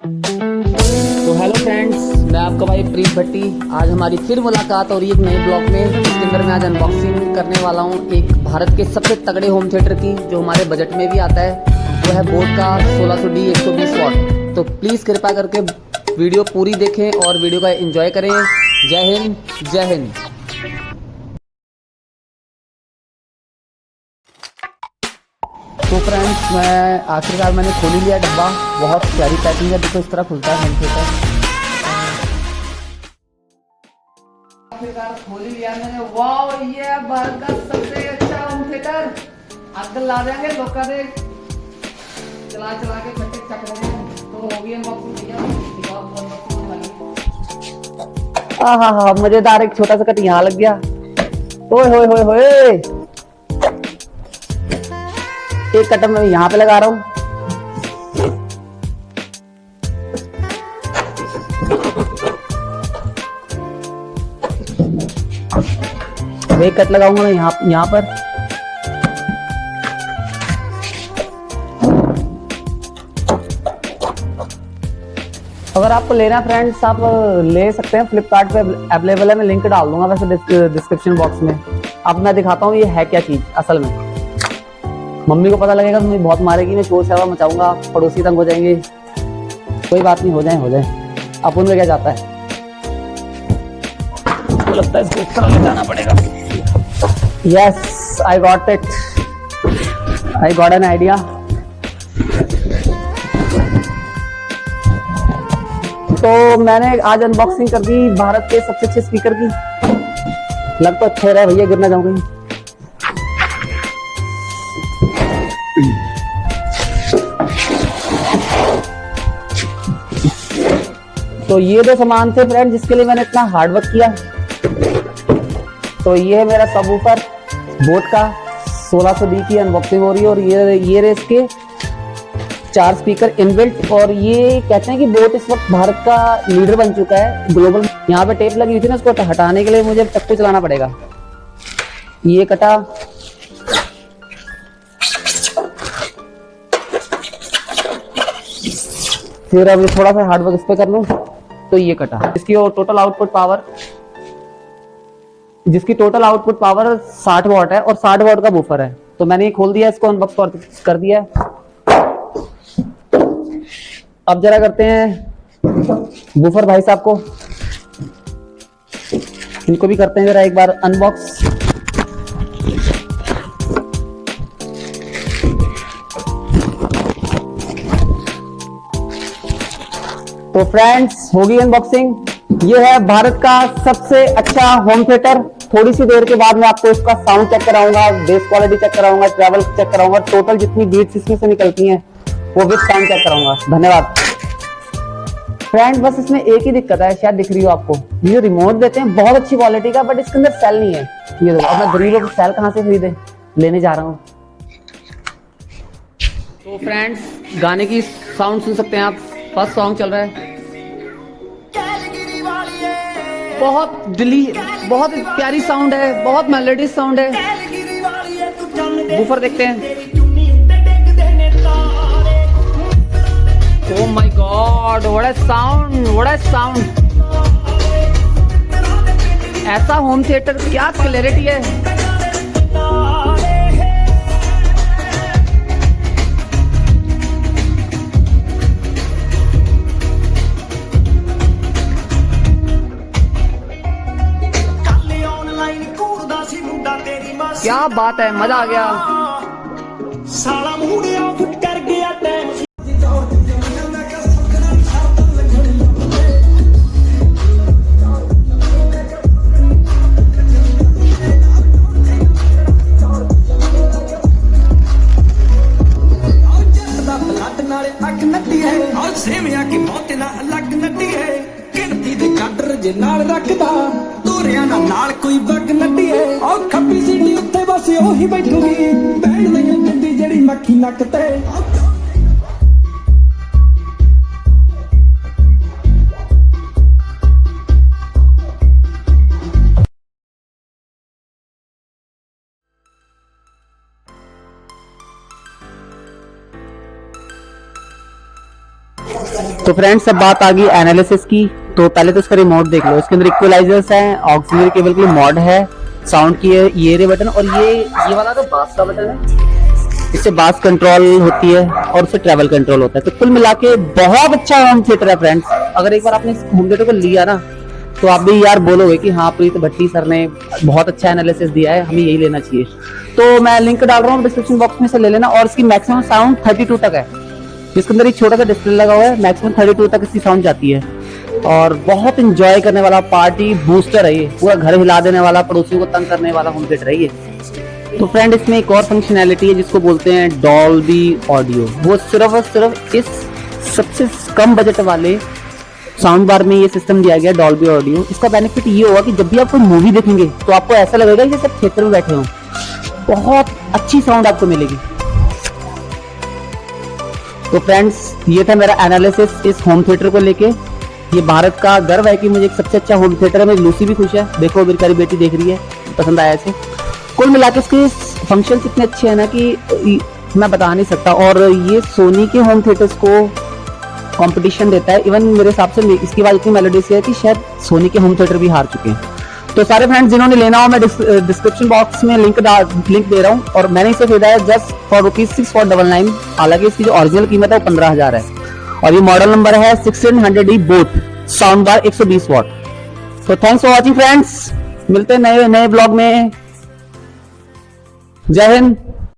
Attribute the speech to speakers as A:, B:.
A: तो hello friends, मैं आपका भाई प्रीत भट्टी। आज हमारी फिर मुलाकात हो रही है एक नए ब्लॉग में, जिसके अंदर मैं आज अनबॉक्सिंग करने वाला हूँ एक भारत के सबसे तगड़े होम थिएटर की, जो हमारे बजट में भी आता है। वो है बोट का 1600D 120 वॉट। तो प्लीज़ कृपया करके वीडियो पूरी देखें और वीडियो का एंजॉय करें। जय हिंद, जय हिंद। तो फ्रेंड्स, मैं आखिरकार मैंने खोल ही लिया डब्बा। बहुत प्यारी पैकिंग है, देखो इस तरह खुलता है होम थिएटर। आखिरकार खोल ही लिया मैंने। वाह, ये है भारत का सबसे अच्छा होम थिएटर। आजकल ला देंगे लोग का देख चला चला के खट्टे चक रहे हैं। तो होगी अनबॉक्सिंग भैया, दिखाओ अनबॉक्सिंग वाली। हाँ, मजेदार। एक छोटा सा कट यहाँ लग गया। ओए होए होए होए, एक कट मैं यहाँ पे लगा रहा हूँ। एक कट लगाऊंगा मैं यहाँ पर। अगर आपको लेना है फ्रेंड्स, आप ले सकते हैं। फ्लिपकार्ट पे अवेलेबल है, मैं लिंक डाल दूंगा वैसे डिस्क्रिप्शन बॉक्स में। अब मैं दिखाता हूँ ये है क्या चीज असल में। मम्मी को पता लगेगा तो मुझे बहुत मारेगी, मैं शोर शराबा मचाऊंगा, पड़ोसी तंग हो जाएंगे। कोई बात नहीं, हो जाए अपन में क्या जाता है। तो लगता है इसको इस तरह ले जाना पड़ेगा। Yes, I got it, I got an idea. तो मैंने आज अनबॉक्सिंग कर दी भारत के सबसे अच्छे स्पीकर की। लग तो अच्छे रहे भैया, गिरना जाऊंगी। तो ये दो सामान थे फ्रेंड, जिसके लिए मैंने इतना हार्डवर्क किया। तो ये है मेरा सबवूफर, बोट का 1600D की अनबॉक्सिंग हो रही है। और ये रहे इसके 4 स्पीकर इनबिल्ट। और ये कहते हैं कि बोट इस वक्त भारत का लीडर बन चुका है ग्लोबल। यहाँ पे टेप लगी हुई थी ना, उसको हटाने के लिए मुझे चक्कू चलाना पड़ेगा। ये कटा, फिर अब थोड़ा सा हार्डवर्क इस पे कर लूं तो ये कटा। इसकी टोटल आउटपुट पावर 60 वॉट है और 60 वॉट का बूफर है। तो मैंने ये खोल दिया, इसको अनबॉक्स कर दिया। अब जरा करते हैं बूफर भाई साहब को, इनको भी करते हैं जरा एक बार अनबॉक्स। तो फ्रेंड्स, होगी अनबॉक्सिंग। ये है भारत का सबसे अच्छा होम थिएटर। थोड़ी सी देर के बाद मैं आपको इसका साउंड चेक कराऊंगा, बेस क्वालिटी चेक कराऊंगा, ट्रैवल चेक कराऊंगा, टोटल जितनी बीट्स इसमें से निकलती हैं वो विद साउंड चेक कराऊंगा। धन्यवाद फ्रेंड्स। बस इसमें एक ही दिक्कत है, शायद दिख रही हो आपको। ये रिमोट देते हैं बहुत अच्छी क्वालिटी का, बट इसके अंदर सेल नहीं है। ये देखो, अब मैं गरीबों को सेल कहां से खरीदे, लेने जा रहा हूँ। तो फ्रेंड्स, गाने की साउंड सुन सकते हैं आप। फर्स्ट सॉन्ग चल रहा है, बहुत प्यारी साउंड है, बहुत मेलोडी साउंड है। बूफर देखते हैं। Oh my God, what a sound, what a sound। ऐसा होम थिएटर, क्या क्लैरिटी है। क्या बात है, मजा आ गया। साला मुड़े ऑफ कर गया टाइम। सेविया की मौत ना अलग नटी है, गिनती दे काटर जे नाल रखदा, तोरिया नाल कोई बग नटी है। और खप्पी सीटी उत्ते बस ओही बैठूगी, बैठ नहीं दिंदी जेड़ी मक्खी नक ते। तो फ्रेंड्स अब बात आ गई एनालिसिस की। तो पहले तो इसका रिमोट देख लो, इसके अंदर इक्वलाइजर्स हैं, ऑक्सिलरी केबल के लिए मॉड है, साउंड की है, ये रे बटन, और ये वाला तो बास का बटन है, इससे बास कंट्रोल होती है और उससे ट्रैवल कंट्रोल होता है। तो कुल मिला के बहुत अच्छा होम थिएटर है फ्रेंड्स। अगर एक बार आपने होम थिएटर को लिया ना तो आप भी यार बोलोगे कि हाँ प्रीत भट्टी सर ने बहुत अच्छा एनालिसिस दिया है, हमें यही लेना चाहिए। तो मैं लिंक डाल रहा हूँ डिस्क्रिप्शन बॉक्स में से ले लेना। और इसकी मैक्सिमम साउंड 32 तक है, जिसके अंदर एक छोटा सा डिस्प्ले लगा हुआ है, मैक्सिमम 32 तक इसकी साउंड जाती है। और बहुत इंजॉय करने वाला पार्टी बूस्टर है ये, पूरा घर हिला देने वाला, पड़ोसियों को तंग करने वाला होम थिएटर है ये। तो फ्रेंड इसमें एक और फंक्शनैलिटी है जिसको बोलते हैं डॉल्बी ऑडियो। वो सिर्फ और सिर्फ इस सबसे कम बजट वाले साउंड बार में ये सिस्टम दिया गया डॉल्बी ऑडियो। इसका बेनिफिट ये होगा कि जब भी आप कोई मूवी देखेंगे तो आपको ऐसा लगेगा कि सब थिएटर में बैठे हो, बहुत अच्छी साउंड आपको मिलेगी। तो फ्रेंड्स ये था मेरा एनालिसिस इस होम थिएटर को लेके। ये भारत का गर्व है कि मुझे एक सबसे अच्छा होम थिएटर है। मेरी लूसी भी खुश है, देखो मेरी प्यारी बेटी देख रही है, पसंद आया इसे। कुल मिला के इसके फंक्शंस इतने अच्छे हैं ना कि मैं बता नहीं सकता। और ये सोनी के होम थिएटर्स को कंपटीशन देता है। इवन मेरे हिसाब से इसकी आवाज इतनी मेलोडियस है कि शायद सोनी के होम थिएटर भी हार चुके हैं। तो सारे फ्रेंड्स जिन्होंने लेना हो मैं डिस्क्रिप्शन बॉक्स में लिंक दे रहा हूँ। और मैंने इसे खरीदा है जस्ट फॉर ₹6499। हालांकि इसकी जो ओरिजिनल कीमत है वो 15,000 है। और ये मॉडल नंबर है 1600E boat, sound bar 120 what. तो थैंक्स फॉर वॉचिंग फ्रेंड्स, मिलते हैं नए ब्लॉग में। जय हिंद।